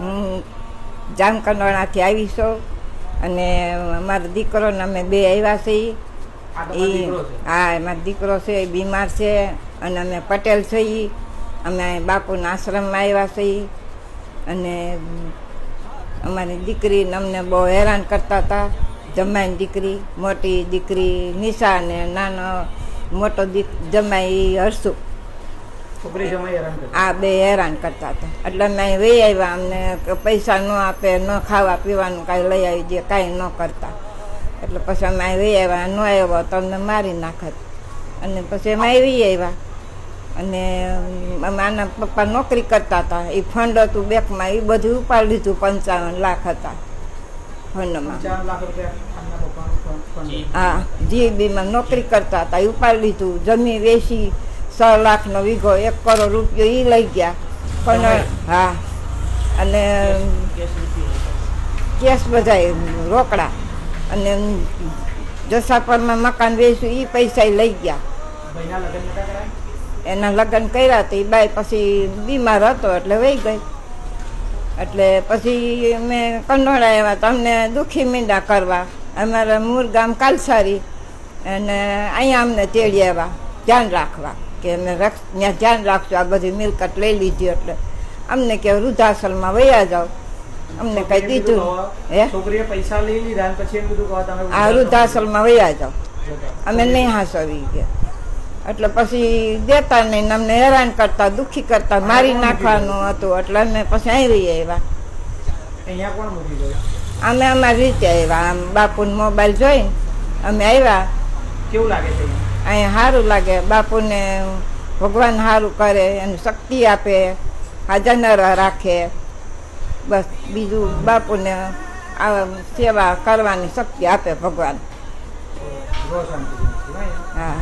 હું જામકંડોળાથી આવી છું અને અમારો દીકરો ને અમે બે આવ્યા છીએ. હા, મારો દીકરો છે એ બીમાર છે અને અમે પટેલ છીએ. અમે બાપુના આશ્રમમાં આવ્યા છીએ અને અમારી દીકરી અમને બહુ હેરાન કરતા હતા. જમાઈની દીકરી, મોટી દીકરી નિશા ને નાનો મોટો જમાઈ હર્ષુ, આ બે હેરાન કરતા હતા. એટલે અમે વહી આવ્યા. અમને પૈસા ન આપે, ન ખાવા પીવાનું કાંઈ લઈ આવી દે, કાંઈ ન કરતા. એટલે પછી અમે વહી આવ્યા. ન આવ્યો તો અમને મારી નાખત. અને પછી અમે આવી આવ્યા. અને આના પપ્પા નોકરી કરતા હતા. એ ફંડ હતું બેંકમાં, એ બધું ઉપાડી લીધું. 55 લાખ હતા ફંડમાં. હા, જીબીમાં નોકરી કરતા હતા, એ ઉપાડી લીધું. જમીન વેચી 6 લાખનો વીઘો, 1 કરોડ રૂપિયો એ લઈ ગયા. પણ હા, અને કેશ બધા રોકડા. અને જસાપરમાં મકાન વેચ્યું, એ પૈસા લઈ ગયા. એના લગ્ન કર્યા હતા. એ બાઈ પછી બીમાર હતો એટલે વહી ગઈ. એટલે પછી અમે કંડોળા આવ્યા તો અમને દુઃખી મીંડા કરવા. અમારા મૂળ ગામ કાલસારી અને અહીંયા અમને તેડી આવ્યા ધ્યાન રાખવા કે અમે ત્યાં ધ્યાન રાખશું. આ બધી મિલકત લઈ લીધી એટલે અમને કે વૃદ્ધાશ્રમમાં વયા જાઓ. અમને કઈ દીધું હે પૈસા લઈ લીધા પછી આ વૃદ્ધાશ્રમમાં વયા જાઓ. અમે નહીં હાંસવી ગયા. એટલે પછી દેતા નહીં, અમને હેરાન કરતા, દુઃખી કરતા, મારી નાખવાનું હતું. એટલે અમે પછી આવી આવ્યા. અહીંયા કોણ મૂકી ગયું? અમે અમારી રીતે આવ્યા. આમ બાપુને મોબાઈલ જોઈને અમે આવ્યા. કેવું લાગે છે અહીંયા? સારું લાગે. બાપુને ભગવાન સારું કરે, એને શક્તિ આપે, હાજર રાખે. બસ બીજું બાપુને આ સેવા કરવાની શક્તિ આપે ભગવાન. હા.